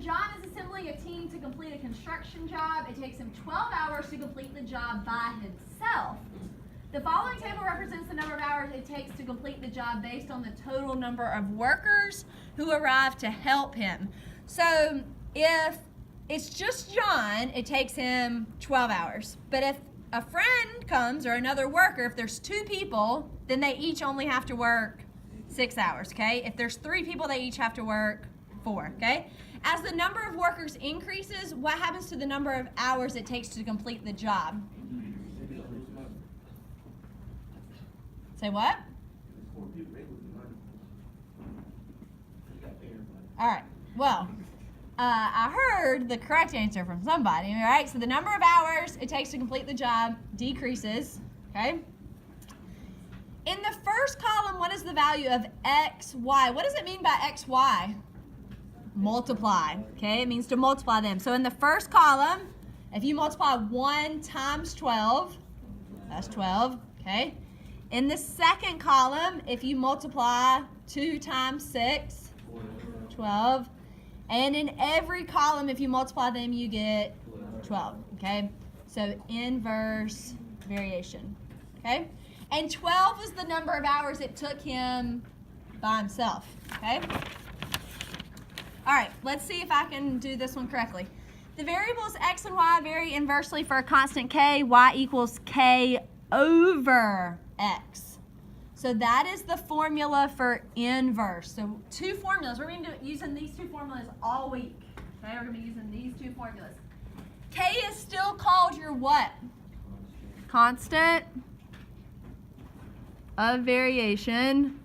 John is assembling a team to complete a construction job. It takes him 12 hours to complete the job by himself. The following table represents the number of hours it takes to complete the job based on the total number of workers who arrive to help him. So if it's just John, it takes him 12 hours. But if a friend comes or another worker, if there's 2 people, then they each only have to work 6 hours, okay? If there's 3 people, they each have to work 4, okay? As the number of workers increases, what happens to the number of hours it takes to complete the job? Say what? All right, well, I heard the correct answer from somebody, all right? So the number of hours it takes to complete the job decreases, okay? In the first column, what is the value of x, y? What does it mean by x, y? Multiply, okay? It means to multiply them. So in the first column, if you multiply 1 times 12, that's 12, okay? In the second column, if you multiply 2 times 6, 12. And in every column, if you multiply them, you get 12, okay? So inverse variation, okay? And 12 was the number of hours it took him by himself, okay? All right, let's see if I can do this one correctly. The variables x and y vary inversely for a constant k. Y equals k over x. So that is the formula for inverse. So 2 formulas. We're going to be using these 2 formulas all week. Okay, we're going to be using these 2 formulas. K is still called your what? Constant of variation.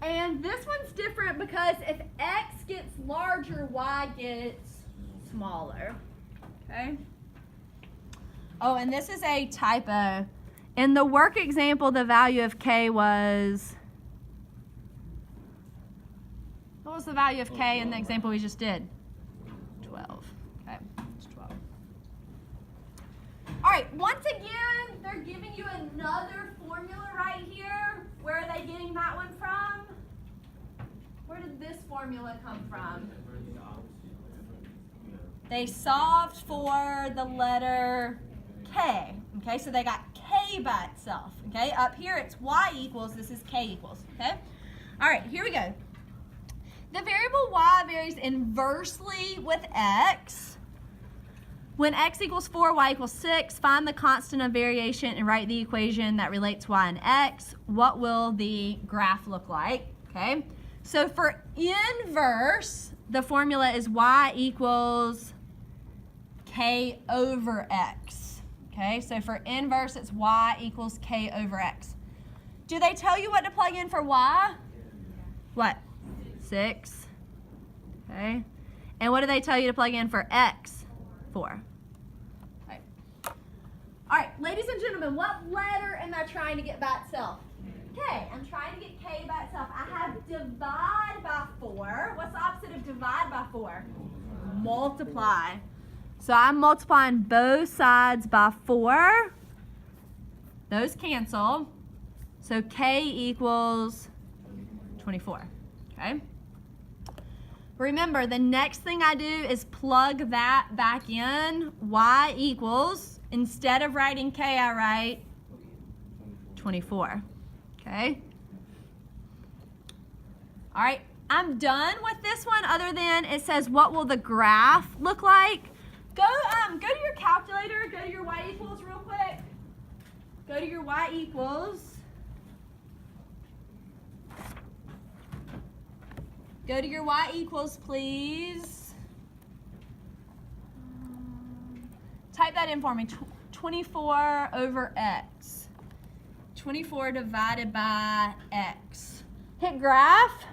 And this one's different because if x gets larger, y gets smaller. Okay? Oh, and this is a typo. In the work example, the value of k was... What was the value of k in the example we just did? 12. Okay, it's 12. All right, once again, they're giving you another formula right here. Where are they getting that one from? Where did this formula come from? They solved for the letter k. Okay, so they got k by itself. Okay, up here it's y equals, this is k equals. Okay, all right, here we go. The variable y varies inversely with x. When x equals 4, y equals 6, find the constant of variation and write the equation that relates y and x. What will the graph look like? Okay, so for inverse, the formula is y equals k over x. Okay, so for inverse, it's y equals k over x. Do they tell you what to plug in for y? What? 6. Okay. And what do they tell you to plug in for x? 4. Okay. All right, ladies and gentlemen, what letter am I trying to get by itself? K. I'm trying to get k by itself. I have divide by 4. What's the opposite of divide by 4? Multiply. So I'm multiplying both sides by 4. Those cancel. So k equals 24. Okay? Remember, the next thing I do is plug that back in. Y equals, instead of writing k, I write 24. Okay? All right, I'm done with this one other than it says, what will the graph look like? Go to your calculator, go to your y equals real quick. Go to your y equals. Go to your y equals, please. Type that in for me. 24 over x. 24 divided by x. Hit graph.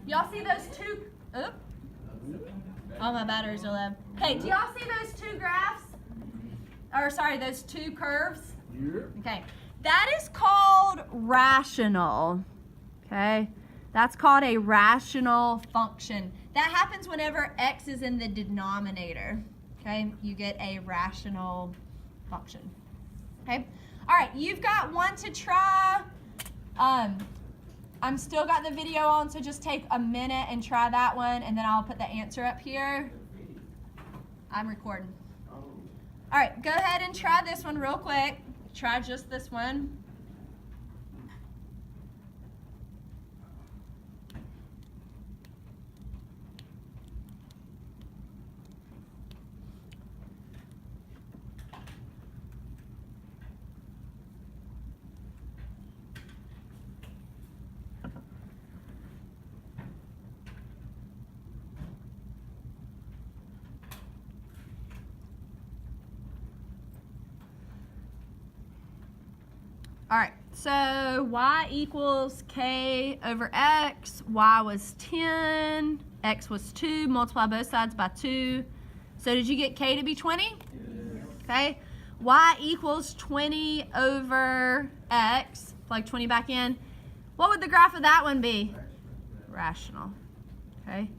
Y'all see those two? Oh, my batteries are low. Hey, do y'all see those 2 graphs? Or sorry, those 2 curves? Yeah. Okay. That is called rational. Okay? That's called a rational function. That happens whenever x is in the denominator. Okay? You get a rational function. Okay? All right, you've got one to try. I'm still got the video on, so just take a minute and try that one, and then I'll put the answer up here. I'm recording. All right, go ahead and try this one real quick. Try just this one. All right, so y equals k over x. Y was 10, x was 2. Multiply both sides by 2. So did you get k to be 20? Yes. Okay. Y equals 20 over x. Plug 20 back in. What would the graph of that one be? Rational. Okay.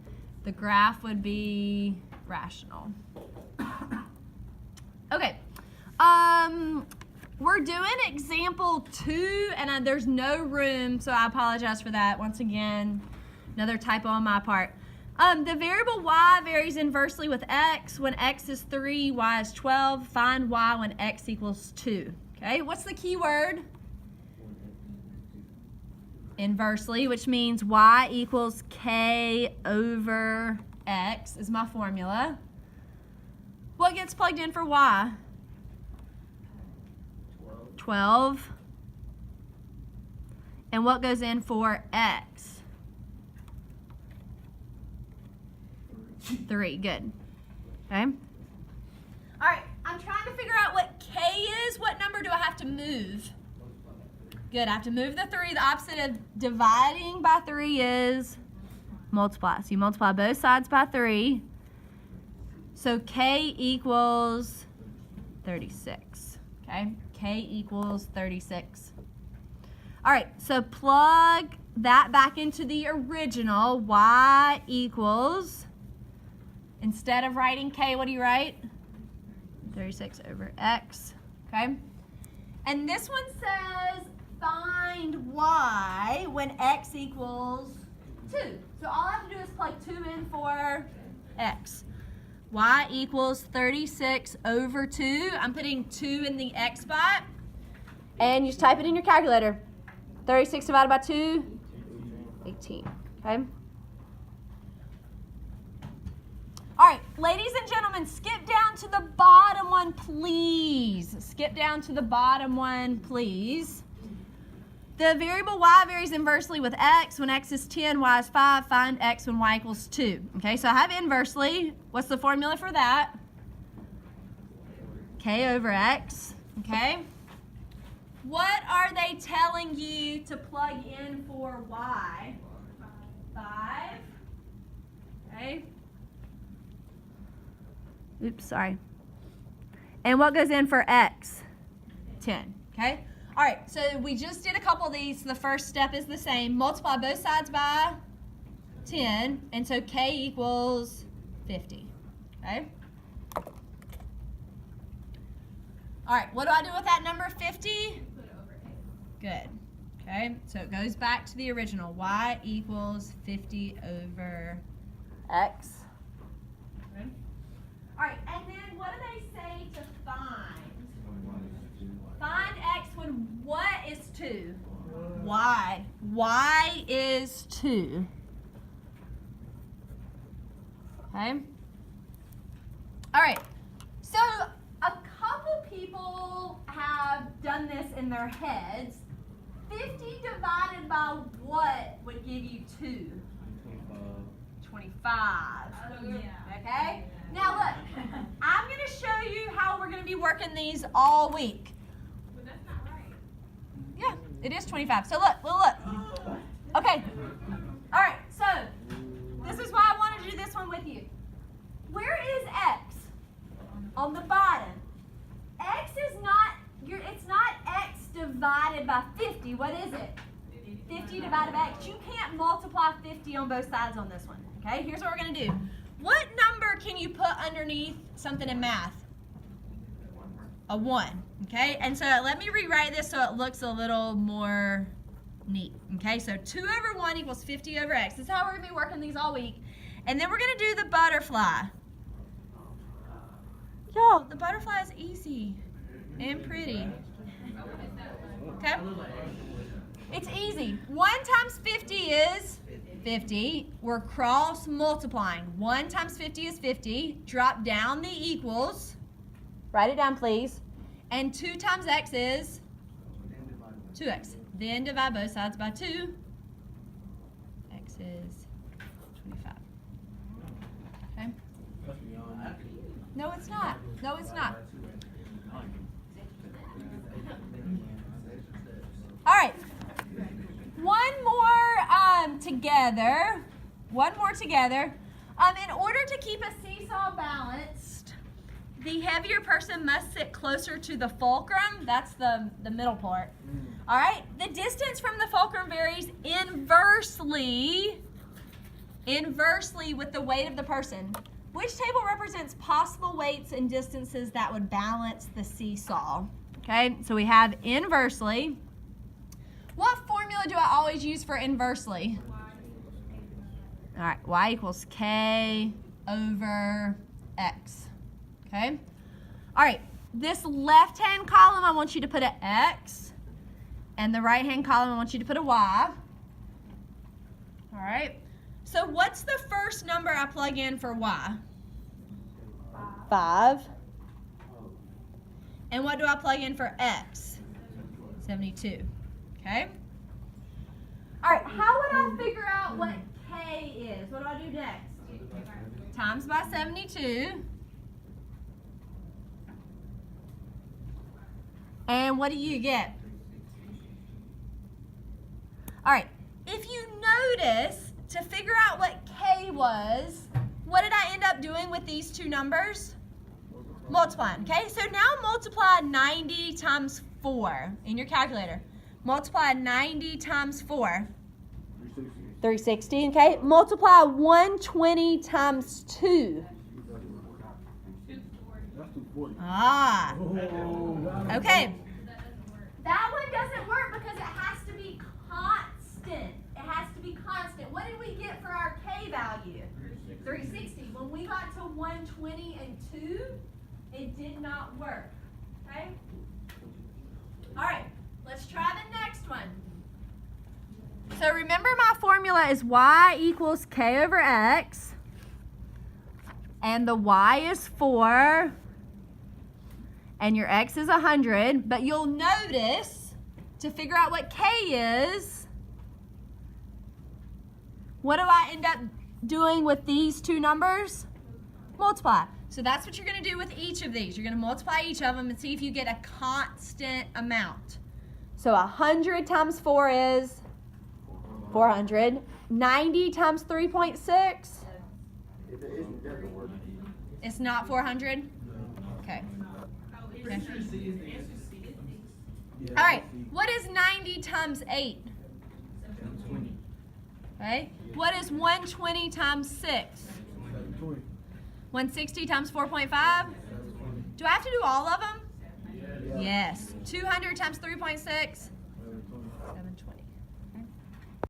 The graph would be rational. Okay. We're doing example 2, and there's no room, so I apologize for that. Once again, another typo on my part. The variable y varies inversely with x. When x is 3, y is 12. Find y when x equals 2. Okay, what's the key word? Inversely, which means y equals k over x is my formula. What gets plugged in for y? 12. And what goes in for x? 3. Good. Okay. All right. I'm trying to figure out what k is. What number do I have to move? Good. I have to move the 3. The opposite of dividing by 3 is multiply. So you multiply both sides by 3. So k equals 36. Okay. K equals 36. All right, so plug that back into the original. Y equals, instead of writing K, what do you write? 36 over X, okay? And this one says find Y when X equals 2. So all I have to do is plug 2 in for X. Y equals 36 over 2. I'm putting 2 in the X spot. And you just type it in your calculator. 36 divided by 2, 18. Okay? All right, ladies and gentlemen, skip down to the bottom one, please. Skip down to the bottom one, please. The variable y varies inversely with x. When x is 10, y is 5. Find x when y equals 2. Okay, so I have inversely. What's the formula for that? K over x. Okay. What are they telling you to plug in for y? 5. Okay. Oops, sorry. And what goes in for x? 10. Okay. All right, so we just did a couple of these. The first step is the same. Multiply both sides by 10, and so k equals 50, okay? All right, what do I do with that number 50? Put it over x. Good, okay? So it goes back to the original. Y equals 50 over x. Okay. All right, and then what do they say to find? Find x when what is 2? Y. Y is 2. Okay? All right. So a couple people have done this in their heads. 50 divided by what would give you 2? 25. Okay? Now look, I'm going to show you how we're going to be working these all week. Yeah, it is 25. So look. Okay. All right, so this is why I wanted to do this one with you. Where is x? On the bottom. X is not, it's not x divided by 50. What is it? 50 divided by x. You can't multiply 50 on both sides on this one. Okay, here's what we're going to do. What number can you put underneath something in math? A 1, okay? And so let me rewrite this so it looks a little more Neat. Okay, so 2 over 1 equals 50 over x. This is how we're going to be working these all week. And then we're going to do the butterfly. Y'all, the butterfly is easy and pretty. Okay? It's easy. 1 times 50 is 50. We're cross multiplying. 1 times 50 is 50. Drop down the equals. Write it down, please. And 2 times x is 2x. Then divide both sides by 2. X is 25. Okay? No, it's not. No, it's not. All right. One more together. One more together. In order to keep a seesaw balanced, the heavier person must sit closer to the fulcrum. That's the middle part. All right. The distance from the fulcrum varies inversely with the weight of the person. Which table represents possible weights and distances that would balance the seesaw? Okay, so we have inversely. What formula do I always use for inversely? All right, y equals k over x. Okay? All right, this left-hand column, I want you to put an x, and the right-hand column, I want you to put a y. All right? So what's the first number I plug in for y? 5. And what do I plug in for x? 72. Okay? All right, how would I figure out what k is? What do I do next? Times by 72. And what do you get? All right, if you notice, to figure out what k was, what did I end up doing with these two numbers? Multiplying, okay? So now multiply 90 times 4 in your calculator. Multiply 90 times 4. 360, okay? Multiply 120 times 2. Ah. Okay. That one doesn't work because it has to be constant. It has to be constant. What did we get for our k value? 360. When we got to 120 and 2, it did not work. Okay? All right. Let's try the next one. So remember, my formula is y equals k over x. And the y is 4. And your x is 100. But you'll notice, to figure out what k is, what do I end up doing with these two numbers? Multiply. So that's what you're going to do with each of these. You're going to multiply each of them and see if you get a constant amount. So 100 times 4 is 400. 90 times 3.6? It's not 400? Okay. All right. What is 90 times 8? Okay. What is 120 times 6? 160 times 4.5? Do I have to do all of them? Yes. 200 times 3.6?